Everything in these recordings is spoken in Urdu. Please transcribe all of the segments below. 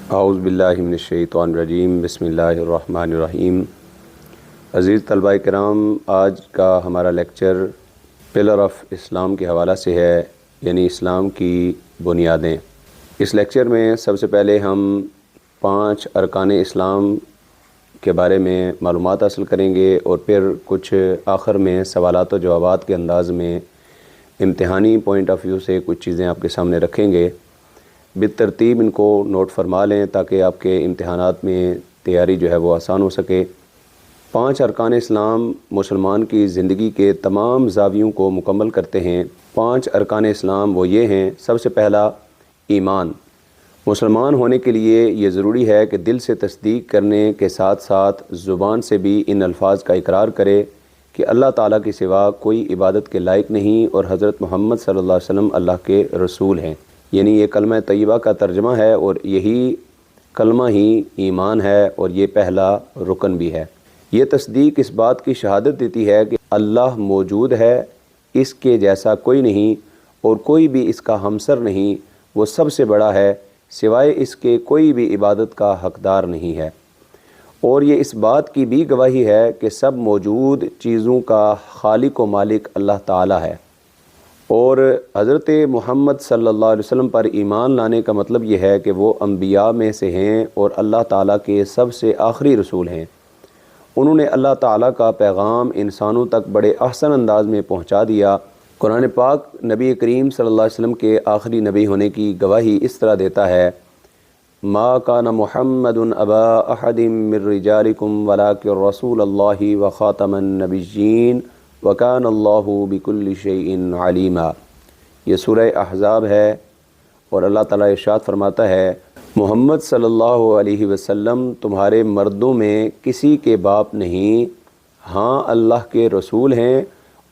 اعوذ باللہ من الشیطان الرجیم، بسم اللہ الرحمن الرحیم۔ عزیز طلبہ کرام، آج کا ہمارا لیکچر پلر آف اسلام کے حوالہ سے ہے، یعنی اسلام کی بنیادیں۔ اس لیکچر میں سب سے پہلے ہم 5 ارکان اسلام کے بارے میں معلومات حاصل کریں گے، اور پھر کچھ آخر میں سوالات و جوابات کے انداز میں امتحانی پوائنٹ آف ویو سے کچھ چیزیں آپ کے سامنے رکھیں گے۔ بالترتیب ان کو نوٹ فرما لیں تاکہ آپ کے امتحانات میں تیاری جو ہے وہ آسان ہو سکے۔ 5 ارکان اسلام مسلمان کی زندگی کے تمام زاویوں کو مکمل کرتے ہیں۔ 5 ارکان اسلام وہ یہ ہیں: سب سے پہلا ایمان۔ مسلمان ہونے کے لیے یہ ضروری ہے کہ دل سے تصدیق کرنے کے ساتھ ساتھ زبان سے بھی ان الفاظ کا اقرار کرے کہ اللہ تعالیٰ کے سوا کوئی عبادت کے لائق نہیں، اور حضرت محمد صلی اللہ علیہ وسلم اللہ کے رسول ہیں۔ یعنی یہ کلمہ طیبہ کا ترجمہ ہے، اور یہی کلمہ ہی ایمان ہے، اور یہ پہلا رکن بھی ہے۔ یہ تصدیق اس بات کی شہادت دیتی ہے کہ اللہ موجود ہے، اس کے جیسا کوئی نہیں، اور کوئی بھی اس کا ہمسر نہیں، وہ سب سے بڑا ہے، سوائے اس کے کوئی بھی عبادت کا حقدار نہیں ہے۔ اور یہ اس بات کی بھی گواہی ہے کہ سب موجود چیزوں کا خالق و مالک اللہ تعالیٰ ہے۔ اور حضرت محمد صلی اللہ علیہ وسلم پر ایمان لانے کا مطلب یہ ہے کہ وہ انبیاء میں سے ہیں اور اللہ تعالیٰ کے سب سے آخری رسول ہیں۔ انہوں نے اللہ تعالیٰ کا پیغام انسانوں تک بڑے احسن انداز میں پہنچا دیا۔ قرآن پاک نبی کریم صلی اللہ علیہ وسلم کے آخری نبی ہونے کی گواہی اس طرح دیتا ہے: ما کان محمد ابا احد من رجالکم ولکن رسول اللہ وخاتم النبیین وکان اللہ بکل شیء علیما۔ یہ سورہ احزاب ہے، اور اللہ تعالیٰ ارشاد فرماتا ہے: محمد صلی اللہ علیہ وسلم تمہارے مردوں میں کسی کے باپ نہیں، ہاں اللہ کے رسول ہیں،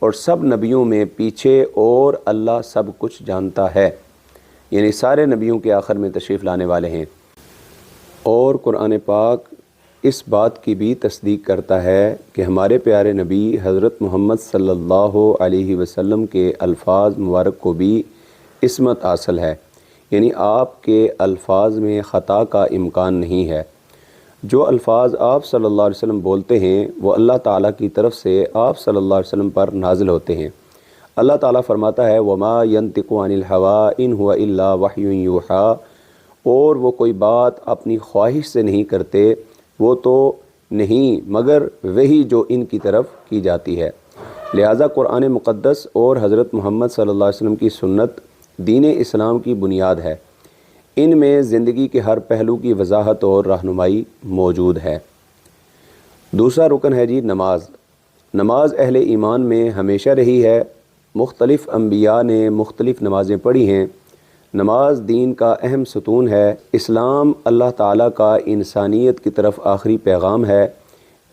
اور سب نبیوں میں پیچھے، اور اللہ سب کچھ جانتا ہے۔ یعنی سارے نبیوں کے آخر میں تشریف لانے والے ہیں۔ اور قرآن پاک اس بات کی بھی تصدیق کرتا ہے کہ ہمارے پیارے نبی حضرت محمد صلی اللہ علیہ وسلم کے الفاظ مبارک کو بھی عصمت حاصل ہے، یعنی آپ کے الفاظ میں خطا کا امکان نہیں ہے۔ جو الفاظ آپ صلی اللہ علیہ وسلم بولتے ہیں وہ اللہ تعالیٰ کی طرف سے آپ صلی اللہ علیہ وسلم پر نازل ہوتے ہیں۔ اللہ تعالیٰ فرماتا ہے: وَمَا يَنطِقُ عَنِ الْهَوَىٰ إِنْ هُوَ إِلَّا وَحْيٌ يُوحَىٰ، اور وہ کوئی بات اپنی خواہش سے نہیں کرتے، وہ تو نہیں مگر وہی جو ان کی طرف کی جاتی ہے۔ لہٰذا قرآن مقدس اور حضرت محمد صلی اللہ علیہ وسلم کی سنت دین اسلام کی بنیاد ہے۔ ان میں زندگی کے ہر پہلو کی وضاحت اور رہنمائی موجود ہے۔ دوسرا رکن ہے نماز۔ نماز اہل ایمان میں ہمیشہ رہی ہے۔ مختلف انبیاء نے مختلف نمازیں پڑھی ہیں۔ نماز دین کا اہم ستون ہے۔ اسلام اللہ تعالیٰ کا انسانیت کی طرف آخری پیغام ہے۔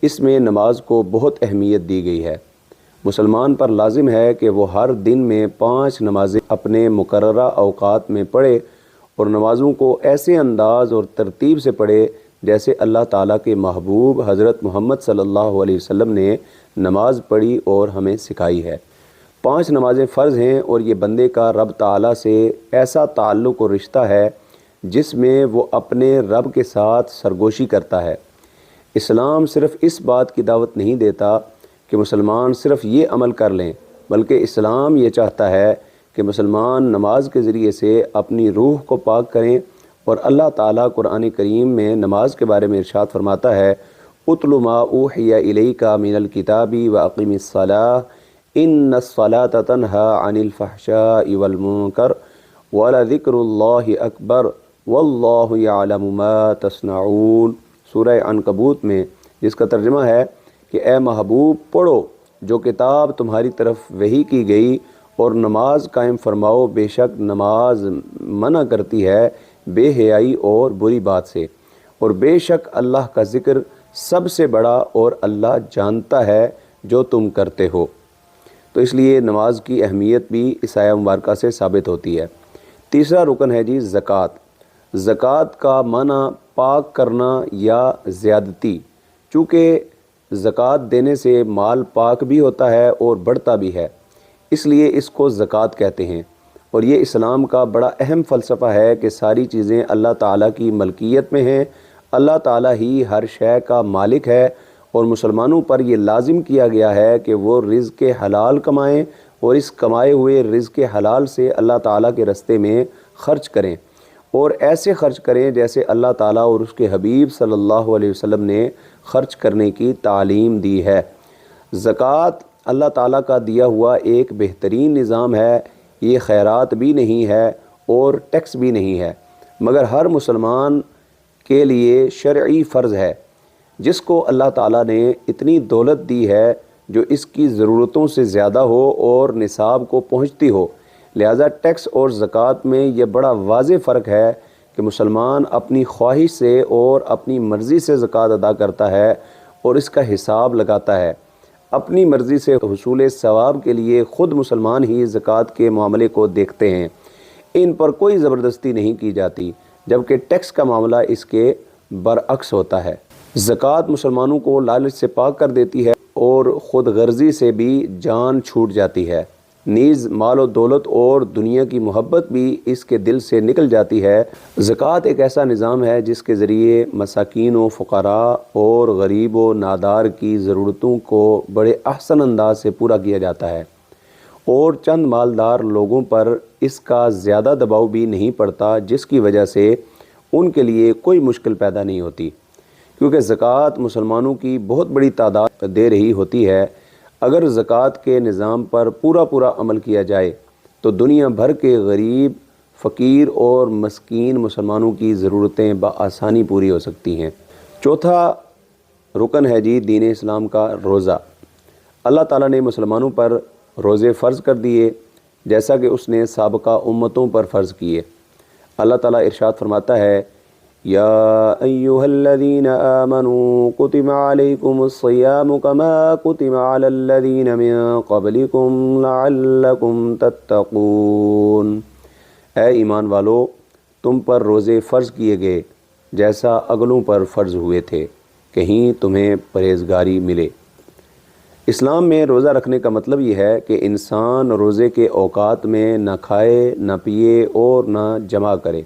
اس میں نماز کو بہت اہمیت دی گئی ہے۔ مسلمان پر لازم ہے کہ وہ ہر دن میں 5 نمازیں اپنے مقررہ اوقات میں پڑھے، اور نمازوں کو ایسے انداز اور ترتیب سے پڑھے جیسے اللہ تعالیٰ کے محبوب حضرت محمد صلی اللہ علیہ وسلم نے نماز پڑھی اور ہمیں سکھائی ہے۔ 5 نمازیں فرض ہیں، اور یہ بندے کا رب تعالیٰ سے ایسا تعلق اور رشتہ ہے جس میں وہ اپنے رب کے ساتھ سرگوشی کرتا ہے۔ اسلام صرف اس بات کی دعوت نہیں دیتا کہ مسلمان صرف یہ عمل کر لیں، بلکہ اسلام یہ چاہتا ہے کہ مسلمان نماز کے ذریعے سے اپنی روح کو پاک کریں، اور اللہ تعالیٰ قرآن کریم میں نماز کے بارے میں ارشاد فرماتا ہے: اتل ما اوحی الیک من الکتاب واقم الصلاۃ ان الصلاۃ تنہی عن الفحشاء والمنکر ولذکر اللہ اکبر واللہ یعلم ما تصنعون۔ سورہ عنکبوت میں، جس کا ترجمہ ہے کہ اے محبوب پڑھو جو کتاب تمہاری طرف وحی کی گئی، اور نماز قائم فرماؤ، بے شک نماز منع کرتی ہے بے حیائی اور بری بات سے، اور بے شک اللہ کا ذکر سب سے بڑا، اور اللہ جانتا ہے جو تم کرتے ہو۔ تو اس لیے نماز کی اہمیت بھی اس آیہ مبارکہ سے ثابت ہوتی ہے۔ تیسرا رکن ہے زکوٰۃ۔ زکوٰۃ کا معنی پاک کرنا یا زیادتی، چونکہ زکوٰۃ دینے سے مال پاک بھی ہوتا ہے اور بڑھتا بھی ہے، اس لیے اس کو زکوٰۃ کہتے ہیں۔ اور یہ اسلام کا بڑا اہم فلسفہ ہے کہ ساری چیزیں اللہ تعالیٰ کی ملکیت میں ہیں، اللہ تعالیٰ ہی ہر شے کا مالک ہے، اور مسلمانوں پر یہ لازم کیا گیا ہے کہ وہ رزق حلال کمائیں اور اس کمائے ہوئے رزق حلال سے اللہ تعالیٰ کے راستے میں خرچ کریں، اور ایسے خرچ کریں جیسے اللہ تعالیٰ اور اس کے حبیب صلی اللہ علیہ وسلم نے خرچ کرنے کی تعلیم دی ہے۔ زکوٰۃ اللہ تعالیٰ کا دیا ہوا ایک بہترین نظام ہے، یہ خیرات بھی نہیں ہے اور ٹیکس بھی نہیں ہے، مگر ہر مسلمان کے لیے شرعی فرض ہے۔ جس کو اللہ تعالیٰ نے اتنی دولت دی ہے جو اس کی ضرورتوں سے زیادہ ہو اور نصاب کو پہنچتی ہو، لہذا ٹیکس اور زکوٰۃ میں یہ بڑا واضح فرق ہے کہ مسلمان اپنی خواہش سے اور اپنی مرضی سے زکوٰۃ ادا کرتا ہے اور اس کا حساب لگاتا ہے۔ اپنی مرضی سے حصول ثواب کے لیے خود مسلمان ہی زکوٰۃ کے معاملے کو دیکھتے ہیں، ان پر کوئی زبردستی نہیں کی جاتی، جبکہ ٹیکس کا معاملہ اس کے برعکس ہوتا ہے۔ زکوٰۃ مسلمانوں کو لالچ سے پاک کر دیتی ہے اور خود غرضی سے بھی جان چھوٹ جاتی ہے، نیز مال و دولت اور دنیا کی محبت بھی اس کے دل سے نکل جاتی ہے۔ زکوٰۃ ایک ایسا نظام ہے جس کے ذریعے مساکین و فقراء اور غریب و نادار کی ضرورتوں کو بڑے احسن انداز سے پورا کیا جاتا ہے، اور چند مالدار لوگوں پر اس کا زیادہ دباؤ بھی نہیں پڑتا، جس کی وجہ سے ان کے لیے کوئی مشکل پیدا نہیں ہوتی، کیونکہ زکوٰۃ مسلمانوں کی بہت بڑی تعداد دے رہی ہوتی ہے۔ اگر زکوٰۃ کے نظام پر پورا عمل کیا جائے تو دنیا بھر کے غریب، فقیر اور مسکین مسلمانوں کی ضرورتیں بآسانی پوری ہو سکتی ہیں۔ چوتھا رکن ہے دین اسلام کا روزہ۔ اللہ تعالیٰ نے مسلمانوں پر روزے فرض کر دیے جیسا کہ اس نے سابقہ امتوں پر فرض کیے۔ اللہ تعالیٰ ارشاد فرماتا ہے، یا ایہا الذین آمنوا کتب علیکم الصیام کما کتب علی الذین من قبلکم لعلکم تتقون۔ اے ایمان والو، تم پر روزے فرض کیے گئے جیسا اگلوں پر فرض ہوئے تھے، کہیں تمہیں پرہیزگاری ملے۔ اسلام میں روزہ رکھنے کا مطلب یہ ہے کہ انسان روزے کے اوقات میں نہ کھائے، نہ پیے اور نہ جمع کرے،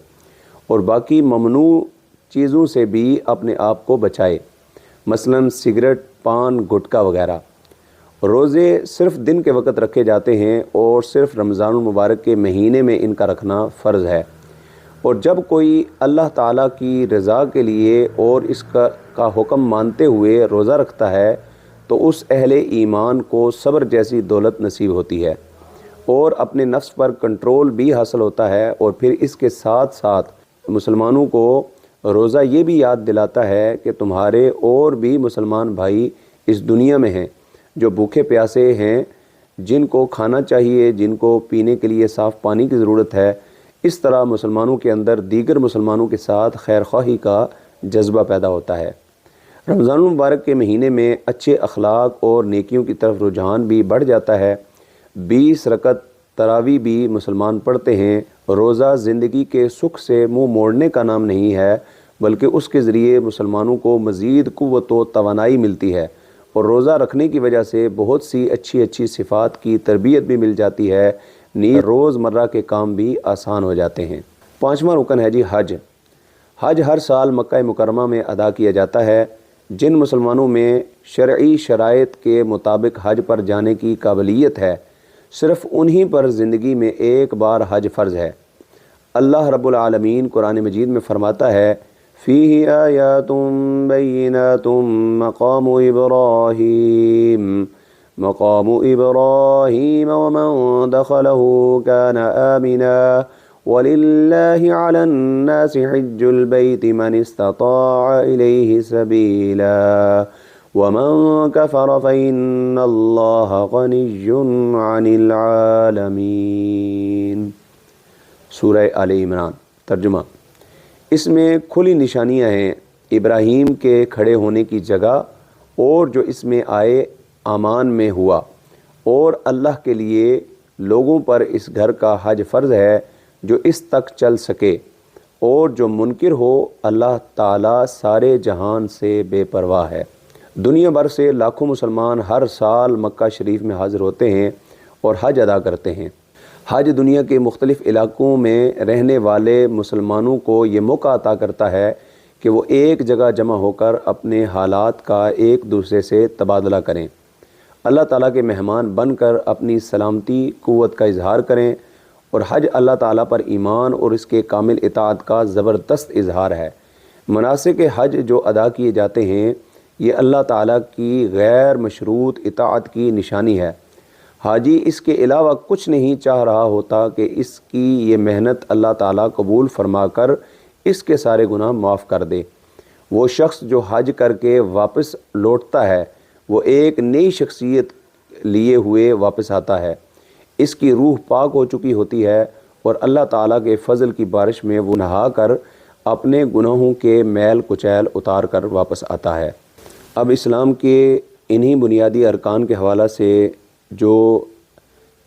اور باقی ممنوع چیزوں سے بھی اپنے آپ کو بچائے، مثلا سگریٹ، پان، گٹکا وغیرہ۔ روزے صرف دن کے وقت رکھے جاتے ہیں اور صرف رمضان المبارک کے مہینے میں ان کا رکھنا فرض ہے، اور جب کوئی اللہ تعالیٰ کی رضا کے لیے اور اس کا حکم مانتے ہوئے روزہ رکھتا ہے تو اس اہل ایمان کو صبر جیسی دولت نصیب ہوتی ہے، اور اپنے نفس پر کنٹرول بھی حاصل ہوتا ہے، اور پھر اس کے ساتھ ساتھ مسلمانوں کو روزہ یہ بھی یاد دلاتا ہے کہ تمہارے اور بھی مسلمان بھائی اس دنیا میں ہیں جو بھوکے پیاسے ہیں، جن کو کھانا چاہیے، جن کو پینے کے لیے صاف پانی کی ضرورت ہے۔ اس طرح مسلمانوں کے اندر دیگر مسلمانوں کے ساتھ خیر خواہی کا جذبہ پیدا ہوتا ہے۔ رمضان المبارک کے مہینے میں اچھے اخلاق اور نیکیوں کی طرف رجحان بھی بڑھ جاتا ہے۔ 20 رکعت تراویح بھی مسلمان پڑھتے ہیں۔ روزہ زندگی کے سکھ سے منہ موڑنے کا نام نہیں ہے، بلکہ اس کے ذریعے مسلمانوں کو مزید قوت و توانائی ملتی ہے، اور روزہ رکھنے کی وجہ سے بہت سی اچھی صفات کی تربیت بھی مل جاتی ہے، نیز روزمرہ کے کام بھی آسان ہو جاتے ہیں۔ 5واں رکن ہے حج۔ حج ہر سال مکہ مکرمہ میں ادا کیا جاتا ہے۔ جن مسلمانوں میں شرعی شرائط کے مطابق حج پر جانے کی قابلیت ہے، صرف انہی پر زندگی میں ایک بار حج فرض ہے۔ اللہ رب العالمین قرآن مجید میں فرماتا ہے، فیہ آیات بینات مقام ابراہیم ومن دخلہ کان آمنا وَلِلَّهِ عَلَى النَّاسِ حِجُّ الْبَيْتِ مَنِ اسْتَطَاعَ إِلَيْهِ سَبِيلًا وَمَنْ كَفَرَ فَإِنَّ اللَّهَ غَنِيٌّ عَنِ الْعَالَمِينَ۔ سورہ آل عمران۔ ترجمہ: اس میں کھلی نشانیاں ہیں ابراہیم کے کھڑے ہونے کی جگہ، اور جو اس میں آئے امان میں ہوا، اور اللہ کے لیے لوگوں پر اس گھر کا حج فرض ہے جو اس تک چل سکے، اور جو منکر ہو اللہ تعالیٰ سارے جہان سے بے پرواہ ہے۔ دنیا بھر سے لاکھوں مسلمان ہر سال مکہ شریف میں حاضر ہوتے ہیں اور حج ادا کرتے ہیں۔ حج دنیا کے مختلف علاقوں میں رہنے والے مسلمانوں کو یہ موقع عطا کرتا ہے کہ وہ ایک جگہ جمع ہو کر اپنے حالات کا ایک دوسرے سے تبادلہ کریں، اللہ تعالیٰ کے مہمان بن کر اپنی سلامتی قوت کا اظہار کریں، اور حج اللہ تعالیٰ پر ایمان اور اس کے کامل اطاعت کا زبردست اظہار ہے۔ مناسک حج جو ادا کیے جاتے ہیں یہ اللہ تعالیٰ کی غیر مشروط اطاعت کی نشانی ہے۔ حاجی اس کے علاوہ کچھ نہیں چاہ رہا ہوتا کہ اس کی یہ محنت اللہ تعالیٰ قبول فرما کر اس کے سارے گناہ معاف کر دے۔ وہ شخص جو حج کر کے واپس لوٹتا ہے وہ ایک نئی شخصیت لیے ہوئے واپس آتا ہے، اس کی روح پاک ہو چکی ہوتی ہے اور اللہ تعالیٰ کے فضل کی بارش میں وہ نہا کر اپنے گناہوں کے میل کچیل اتار کر واپس آتا ہے۔ اب اسلام کے انہی بنیادی ارکان کے حوالہ سے جو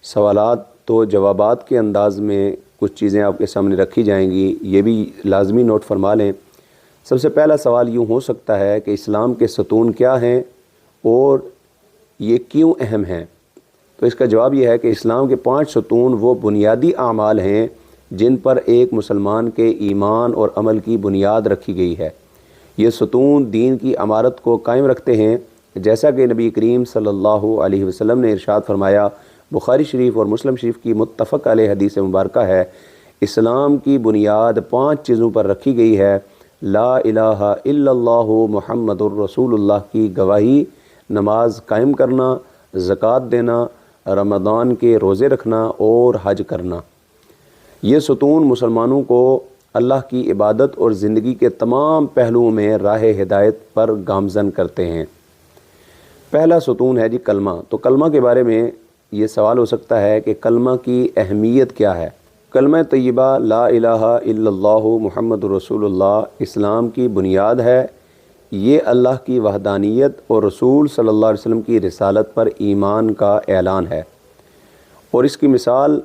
سوالات و جوابات کے انداز میں کچھ چیزیں آپ کے سامنے رکھی جائیں گی، یہ بھی لازمی نوٹ فرما لیں۔ سب سے پہلا سوال یوں ہو سکتا ہے کہ اسلام کے ستون کیا ہیں اور یہ کیوں اہم ہیں؟ تو اس کا جواب یہ ہے کہ اسلام کے 5 ستون وہ بنیادی اعمال ہیں جن پر ایک مسلمان کے ایمان اور عمل کی بنیاد رکھی گئی ہے۔ یہ ستون دین کی عمارت کو قائم رکھتے ہیں، جیسا کہ نبی کریم صلی اللہ علیہ وسلم نے ارشاد فرمایا، بخاری شریف اور مسلم شریف کی متفق علیہ حدیث مبارکہ ہے، اسلام کی بنیاد 5 چیزوں پر رکھی گئی ہے: لا الہ الا اللہ محمد الرسول اللہ کی گواہی، نماز قائم کرنا، زکوٰۃ دینا، رمضان کے روزے رکھنا اور حج کرنا۔ یہ ستون مسلمانوں کو اللہ کی عبادت اور زندگی کے تمام پہلوؤں میں راہ ہدایت پر گامزن کرتے ہیں۔ پہلا ستون ہے جی کلمہ۔ تو کلمہ کے بارے میں یہ سوال ہو سکتا ہے کہ کلمہ کی اہمیت کیا ہے؟ کلمہ طیبہ لا الہ الا اللہ محمد رسول اللہ اسلام کی بنیاد ہے۔ یہ اللہ کی وحدانیت اور رسول صلی اللہ علیہ وسلم کی رسالت پر ایمان کا اعلان ہے، اور اس کی مثال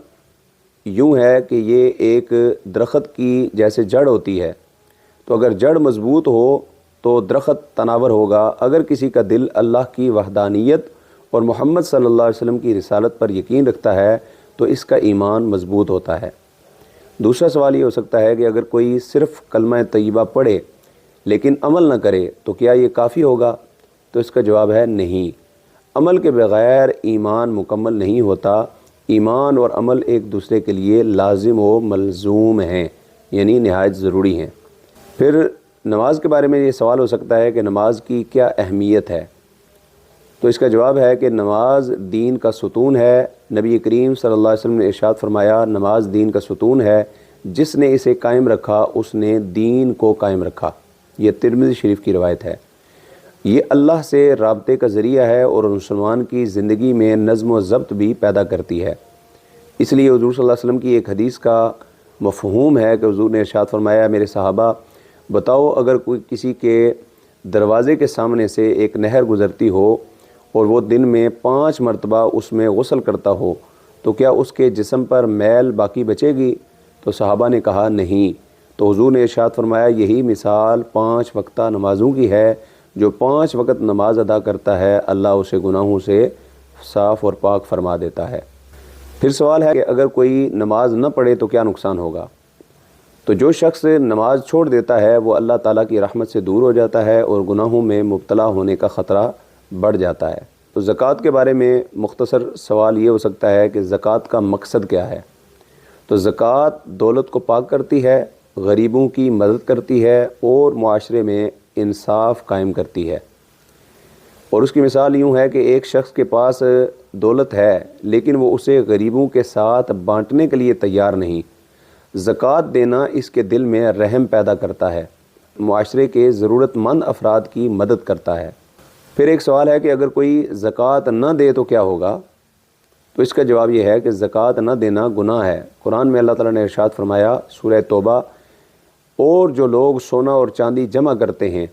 یوں ہے کہ یہ ایک درخت کی جیسے جڑ ہوتی ہے، تو اگر جڑ مضبوط ہو تو درخت تناور ہوگا۔ اگر کسی کا دل اللہ کی وحدانیت اور محمد صلی اللہ علیہ وسلم کی رسالت پر یقین رکھتا ہے تو اس کا ایمان مضبوط ہوتا ہے۔ دوسرا سوال یہ ہو سکتا ہے کہ اگر کوئی صرف کلمہ طیبہ پڑھے لیکن عمل نہ کرے تو کیا یہ کافی ہوگا؟ تو اس کا جواب ہے نہیں۔ عمل کے بغیر ایمان مکمل نہیں ہوتا۔ ایمان اور عمل ایک دوسرے کے لیے لازم و ملزوم ہیں، یعنی نہایت ضروری ہیں۔ پھر نماز کے بارے میں یہ سوال ہو سکتا ہے کہ نماز کی کیا اہمیت ہے؟ تو اس کا جواب ہے کہ نماز دین کا ستون ہے۔ نبی کریم صلی اللہ علیہ وسلم نے ارشاد فرمایا، نماز دین کا ستون ہے، جس نے اسے قائم رکھا اس نے دین کو قائم رکھا۔ یہ ترمذی شریف کی روایت ہے۔ یہ اللہ سے رابطے کا ذریعہ ہے اور مسلمان کی زندگی میں نظم و ضبط بھی پیدا کرتی ہے۔ اس لیے حضور صلی اللہ علیہ وسلم کی ایک حدیث کا مفہوم ہے کہ حضور نے ارشاد فرمایا، میرے صحابہ بتاؤ، اگر کوئی کسی کے دروازے کے سامنے سے ایک نہر گزرتی ہو اور وہ دن میں 5 مرتبہ اس میں غسل کرتا ہو تو کیا اس کے جسم پر میل باقی بچے گی؟ تو صحابہ نے کہا نہیں۔ تو حضور نے ارشاد فرمایا، یہی مثال 5 وقتہ نمازوں کی ہے، جو 5 وقت نماز ادا کرتا ہے اللہ اسے گناہوں سے صاف اور پاک فرما دیتا ہے۔ پھر سوال ہے کہ اگر کوئی نماز نہ پڑھے تو کیا نقصان ہوگا؟ تو جو شخص نماز چھوڑ دیتا ہے وہ اللہ تعالیٰ کی رحمت سے دور ہو جاتا ہے اور گناہوں میں مبتلا ہونے کا خطرہ بڑھ جاتا ہے۔ تو زکوٰۃ کے بارے میں مختصر سوال یہ ہو سکتا ہے کہ زکوٰۃ کا مقصد کیا ہے؟ تو زکوٰۃ دولت کو پاک کرتی ہے، غریبوں کی مدد کرتی ہے اور معاشرے میں انصاف قائم کرتی ہے۔ اور اس کی مثال یوں ہے کہ ایک شخص کے پاس دولت ہے لیکن وہ اسے غریبوں کے ساتھ بانٹنے کے لیے تیار نہیں۔ زکوٰۃ دینا اس کے دل میں رحم پیدا کرتا ہے، معاشرے کے ضرورت مند افراد کی مدد کرتا ہے۔ پھر ایک سوال ہے کہ اگر کوئی زکوٰۃ نہ دے تو کیا ہوگا؟ تو اس کا جواب یہ ہے کہ زکوٰۃ نہ دینا گناہ ہے۔ قرآن میں اللہ تعالیٰ نے ارشاد فرمایا، سورہ توبہ، اور جو لوگ سونا اور چاندی جمع کرتے ہیں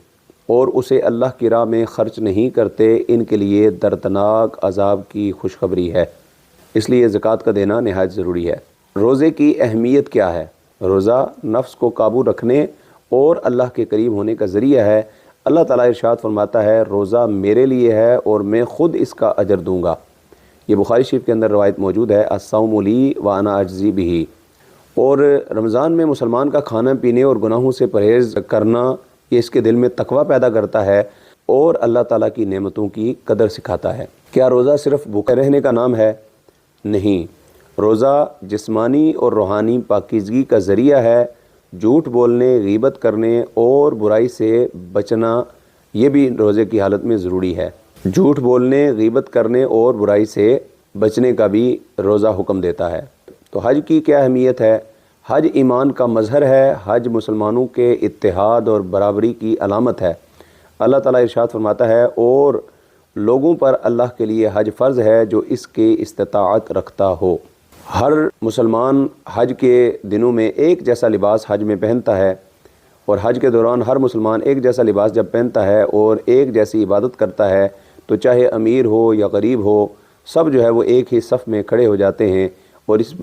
اور اسے اللہ کی راہ میں خرچ نہیں کرتے ان کے لیے دردناک عذاب کی خوشخبری ہے۔ اس لیے زکوٰۃ کا دینا نہایت ضروری ہے۔ روزے کی اہمیت کیا ہے؟ روزہ نفس کو قابو رکھنے اور اللہ کے قریب ہونے کا ذریعہ ہے۔ اللہ تعالیٰ ارشاد فرماتا ہے، روزہ میرے لیے ہے اور میں خود اس کا اجر دوں گا۔ یہ بخاری شریف کے اندر روایت موجود ہے، الصوم لی وانا اجزی بہ۔ اور رمضان میں مسلمان کا کھانا پینے اور گناہوں سے پرہیز کرنا یہ اس کے دل میں تقویٰ پیدا کرتا ہے اور اللہ تعالیٰ کی نعمتوں کی قدر سکھاتا ہے۔ کیا روزہ صرف بھوکے رہنے کا نام ہے؟ نہیں، روزہ جسمانی اور روحانی پاکیزگی کا ذریعہ ہے۔ جھوٹ بولنے، غیبت کرنے اور برائی سے بچنا یہ بھی روزے کی حالت میں ضروری ہے۔ جھوٹ بولنے، غیبت کرنے اور برائی سے بچنے کا بھی روزہ حکم دیتا ہے۔ تو حج کی کیا اہمیت ہے؟ حج ایمان کا مظہر ہے۔ حج مسلمانوں کے اتحاد اور برابری کی علامت ہے۔ اللہ تعالیٰ ارشاد فرماتا ہے، اور لوگوں پر اللہ کے لیے حج فرض ہے جو اس کی استطاعت رکھتا ہو۔ ہر مسلمان حج کے دنوں میں ایک جیسا لباس حج میں پہنتا ہے، اور حج کے دوران ہر مسلمان ایک جیسا لباس جب پہنتا ہے اور ایک جیسی عبادت کرتا ہے تو چاہے امیر ہو یا غریب ہو، سب جو ہے وہ ایک ہی صف میں کھڑے ہو جاتے ہیں اور اس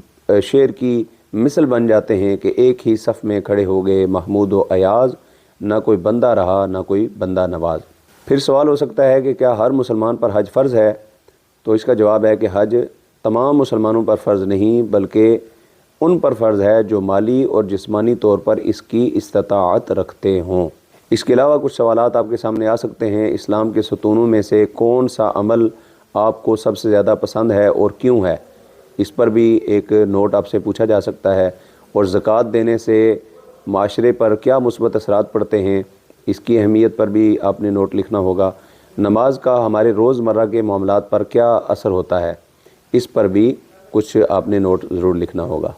شعر کی مثل بن جاتے ہیں کہ ایک ہی صف میں کھڑے ہو گئے محمود و ایاز، نہ کوئی بندہ رہا نہ کوئی بندہ نواز۔ پھر سوال ہو سکتا ہے کہ کیا ہر مسلمان پر حج فرض ہے؟ تو اس کا جواب ہے کہ حج تمام مسلمانوں پر فرض نہیں، بلکہ ان پر فرض ہے جو مالی اور جسمانی طور پر اس کی استطاعت رکھتے ہوں۔ اس کے علاوہ کچھ سوالات آپ کے سامنے آ سکتے ہیں۔ اسلام کے ستونوں میں سے کون سا عمل آپ کو سب سے زیادہ پسند ہے اور کیوں ہے؟ اس پر بھی ایک نوٹ آپ سے پوچھا جا سکتا ہے۔ اور زکوٰۃ دینے سے معاشرے پر کیا مثبت اثرات پڑتے ہیں، اس کی اہمیت پر بھی آپ نے نوٹ لکھنا ہوگا۔ نماز کا ہمارے روزمرہ کے معاملات پر کیا اثر ہوتا ہے، اس پر بھی کچھ آپ نے نوٹ ضرور لکھنا ہوگا۔